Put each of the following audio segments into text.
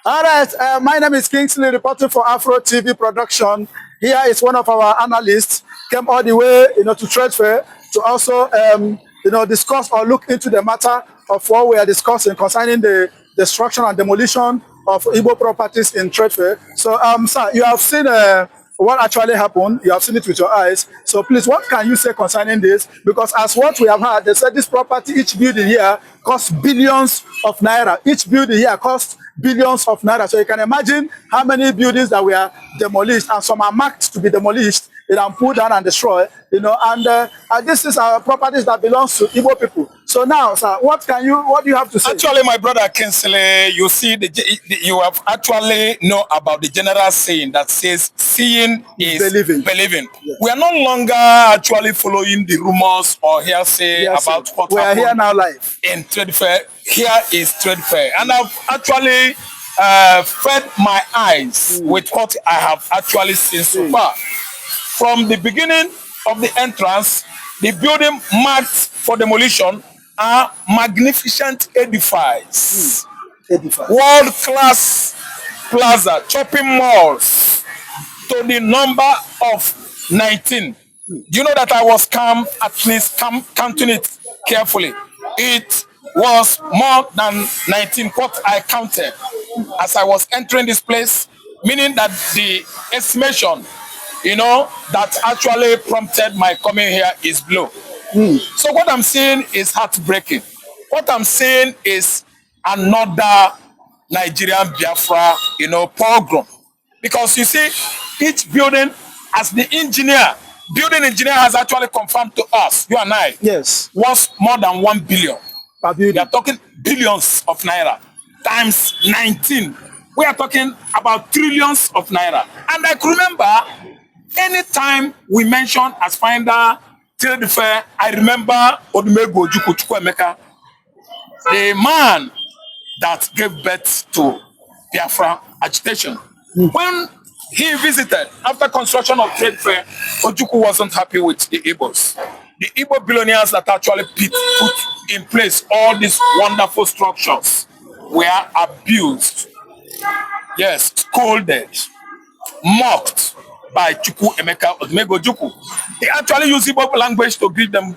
All right, my name is Kingsley, reporting for Afro TV Production. Here is one of our analysts, came all the way, to Trade Fair to also, discuss or look into the matter of what we are discussing concerning the destruction and demolition of Igbo properties in Trade Fair. So, sir, you have seen what actually happened. You have seen it with your eyes. So, please, what can you say concerning this? Because as what we have heard, they said this property, each building here, costs billions of naira. Each building here costs billions of naira. So you can imagine how many buildings that were demolished, and some are marked to be demolished, and pulled down and destroyed, and this is our properties that belongs to Igbo people. So now, sir, what do you have to say? Actually, my brother Kingsley, you see, you have actually know about the general saying that says, seeing is believing. Yes. We are no longer actually following the rumors or hearsay about what we are here now live in Trade Fair. Here is Trade Fair, and I've actually fed my eyes with what I have actually seen so far. From the beginning of the entrance, the building marked for demolition are magnificent edifices, world-class plaza, shopping malls to the number of 19. Do you know that I was at least counting it carefully? It was more than 19 what I counted as I was entering this place, meaning that the estimation, that actually prompted my coming here is low. So what I'm saying is heartbreaking. What I'm saying is another Nigerian Biafra, pogrom. Because you see, each building, as the building engineer has actually confirmed to us, you and I, yes, was more than 1 billion. We are talking billions of naira times 19. We are talking about trillions of naira. And I can remember, anytime we mention as finder Trade Fair, I remember Odumegwu Ojukwu, the man that gave birth to Biafra agitation. When he visited after construction of Trade Fair, Ojukwu wasn't happy with the Igbos. The Igbo billionaires that actually put in place all these wonderful structures were abused, yes, scolded, mocked by Chukwu Emeka Odumegwu Ojukwu. He actually used Igbo language to greet them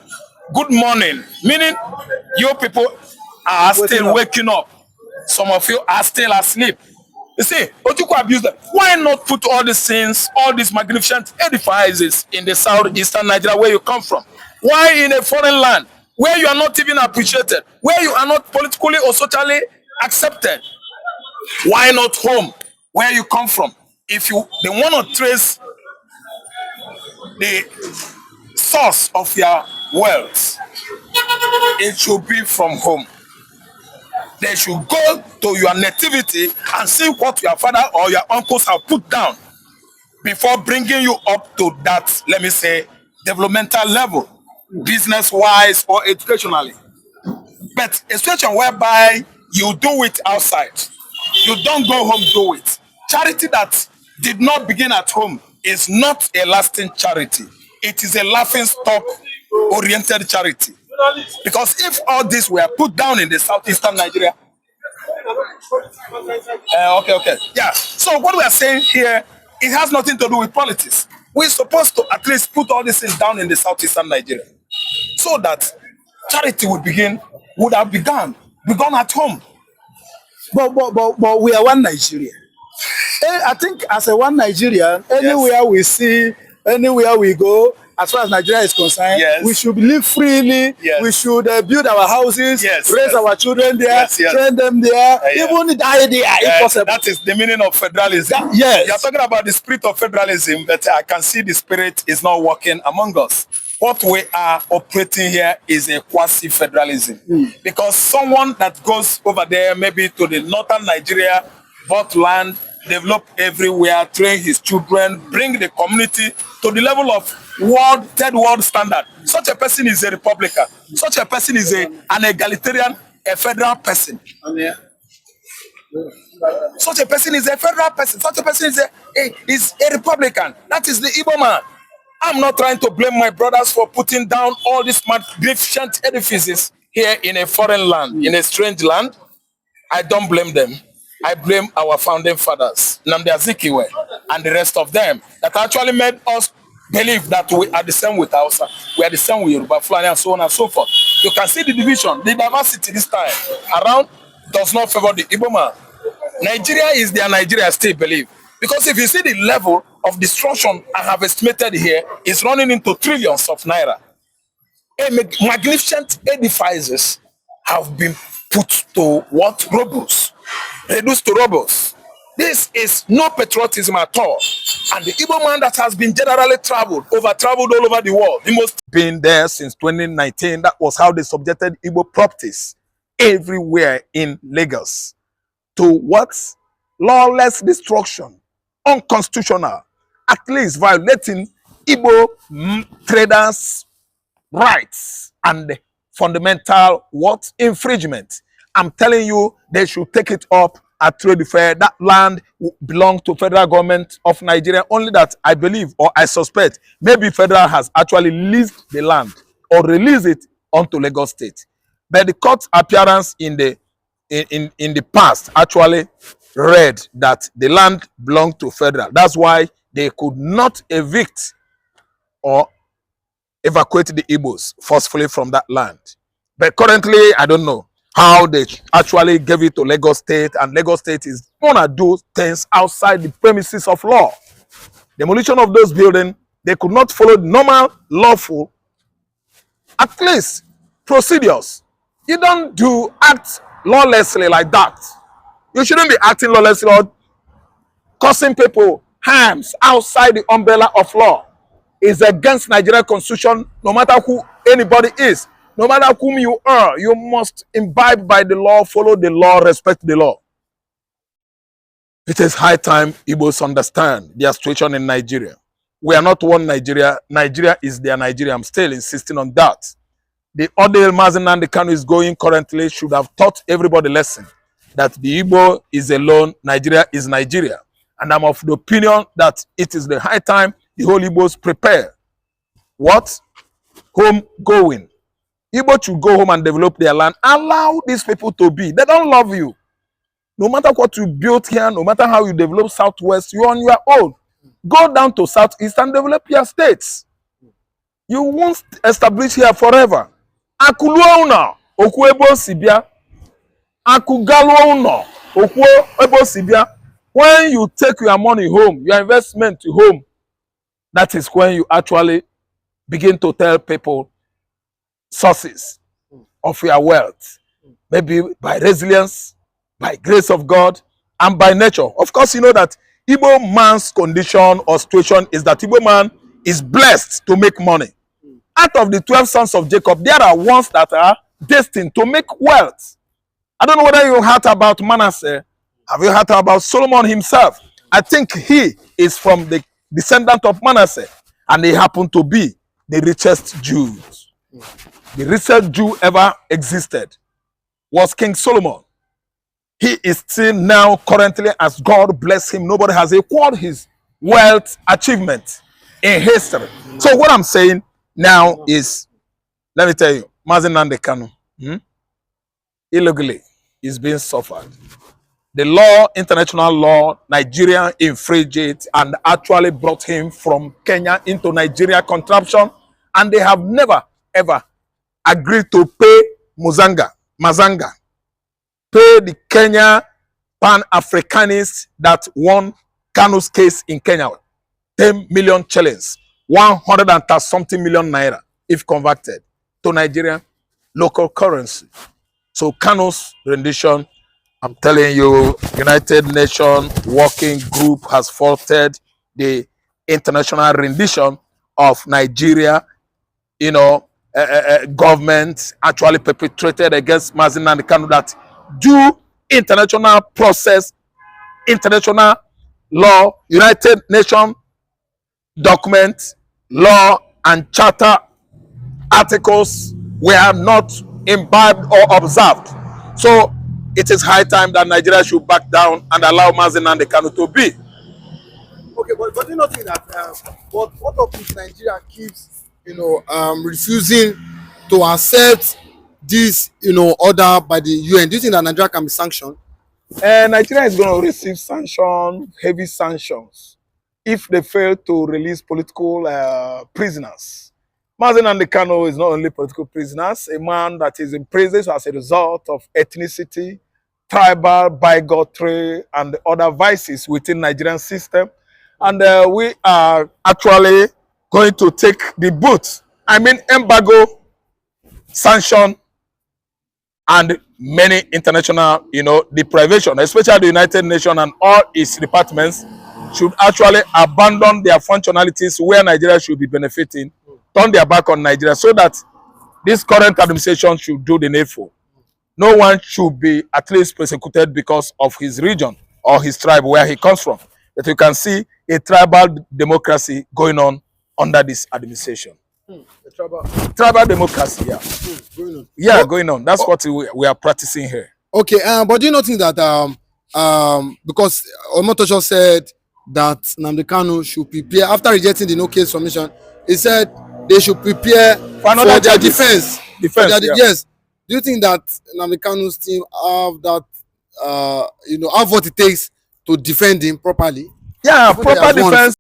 good morning, meaning you people are still waking up. Some of you are still asleep. You see, Ojukwu abused them. Why not put all these things, all these magnificent edifices in the southeastern Nigeria where you come from? Why in a foreign land where you are not even appreciated, where you are not politically or socially accepted? Why not home where you come from? If they want to trace the source of your wealth, it should be from home. They should go to your nativity and see what your father or your uncles have put down before bringing you up to that, let me say, developmental level, business-wise or educationally. But a situation whereby you do it outside, you don't go home, do it. Charity that did not begin at home is not a lasting charity. It is a laughing-stock-oriented charity. Because if all this were put down in the southeastern Nigeria, okay. Yeah. So what we are saying here, it has nothing to do with politics. We're supposed to at least put all these things down in the southeastern Nigeria, so that charity would have begun at home. But we are one Nigeria. I think as a one Nigerian, anywhere we see, anywhere we go, as far as Nigeria is concerned, we should live freely. We should build our houses, raise our children there, train them there, even die there if possible. That is the meaning of federalism. Yes. You're talking about the spirit of federalism, but I can see the spirit is not working among us. What we are operating here is a quasi-federalism. Because someone that goes over there, maybe to the northern Nigeria, bought land, develop everywhere, train his children, bring the community to the level of third world standard. Such a person is a Republican. Such a person is an egalitarian, a federal person. Such a person is a federal person. Such a person is a Republican. That is the Igbo man. I'm not trying to blame my brothers for putting down all these magnificent edifices here in a foreign land, in a strange land. I don't blame them. I blame our founding fathers, Nnamdi Azikiwe, and the rest of them, that actually made us believe that we are the same with Hausa, we are the same with Yoruba, Fulani, and so on and so forth. You can see the division, the diversity this time around does not favor the Igbo man. Nigeria is their Nigeria, I still believe. Because if you see the level of destruction I have estimated here, is running into trillions of naira. Magnificent edifices have been put to what? Rubbles. Reduced to rubbles. This is no patriotism at all. And the Igbo man that has been generally traveled all over the world, the most been there since 2019. That was how they subjected Igbo properties everywhere in Lagos to what? Lawless destruction, unconstitutional, at least violating Igbo traders' rights and fundamental what? Infringement. I'm telling you, they should take it up at trade fair. That land belongs to federal government of Nigeria. Only that I believe or I suspect maybe federal has actually leased the land or released it onto Lagos State. But the court appearance in the past actually read that the land belonged to federal. That's why they could not evict or evacuate the Igbos forcefully from that land. But currently, I don't know how they actually gave it to Lagos State, and Lagos State is gonna do things outside the premises of law. Demolition of those buildings, they could not follow normal, lawful, at least procedures. You don't act lawlessly like that. You shouldn't be acting lawlessly or causing people harms outside the umbrella of law. It's against Nigerian constitution, no matter who anybody is. No matter whom you are, you must imbibe by the law, follow the law, respect the law. It is high time Igbos understand their situation in Nigeria. We are not one Nigeria. Nigeria is their Nigeria. I'm still insisting on that. The order Mazi Nnamdi Kanu is going currently should have taught everybody lesson that the Igbo is alone, Nigeria is Nigeria. And I'm of the opinion that it is the high time the whole Igbos prepare. What? Home going. Igbo should go home and develop their land. Allow these people to be. They don't love you. No matter what you built here, no matter how you develop Southwest, you're on your own. Go down to Southeast and develop your states. You won't establish here forever. Akuluona, Okuebo Sibia. Akugaluona, Okuebo Sibia. When you take your money home, your investment to home, that is when you actually begin to tell people sources of your wealth. Maybe by resilience, by grace of God, and by nature. Of course, you know that Igbo man's condition or situation is that Igbo man is blessed to make money. Out of the 12 sons of Jacob, there are ones that are destined to make wealth. I don't know whether you heard about Manasseh. Have you heard about Solomon himself? I think he is from the descendant of Manasseh, and he happened to be the richest Jew. The richest Jew ever existed was King Solomon. He is still now currently, as God bless him, nobody has equaled his wealth achievement in history. So what I'm saying now is, let me tell you, Mazi Nnamdi Kanu illegally is being suffered. The law, international law, Nigeria infringed it and actually brought him from Kenya into Nigeria contraption, and they have never ever agreed to pay Mazanga, pay the Kenya Pan-Africanists that won Kanu's case in Kenya, 10 million shillings, 130-something million naira, if converted to Nigerian local currency. So Kanu's rendition, I'm telling you, United Nations Working Group has faulted the international rendition of Nigeria, you know, government actually perpetrated against Mazi Nnamdi Kanu, that due international process, international law, United Nations documents, law and charter articles were not imbibed or observed. So it is high time that Nigeria should back down and allow Mazi Nnamdi Kanu to be. Okay, but do you not think that what of if Nigeria keeps, refusing to accept this, order by the UN? Do you think that Nigeria can be sanctioned? Nigeria is going to receive heavy sanctions, if they fail to release political prisoners. Mazen Kano is not only political prisoners, a man that is in prison as a result of ethnicity, tribal bigotry, and other vices within Nigerian system. And we are actually going to take the boot. I mean, embargo, sanction, and many international, deprivation, especially the United Nations and all its departments, should actually abandon their functionalities where Nigeria should be benefiting, turn their back on Nigeria, so that this current administration should do the needful. No one should be at least persecuted because of his region or his tribe where he comes from. But you can see a tribal democracy going on under this administration. Tribal democracy, yeah. Going on. Yeah, going on. That's what we are practicing here. Okay, but do you not think that because Omotosho said that Nnamdi Kanu should prepare after rejecting the no case submission, he said they should prepare for their defense. Yes. Do you think that Nnamdi Kanu's team have that have what it takes to defend him properly? Yeah, proper defense.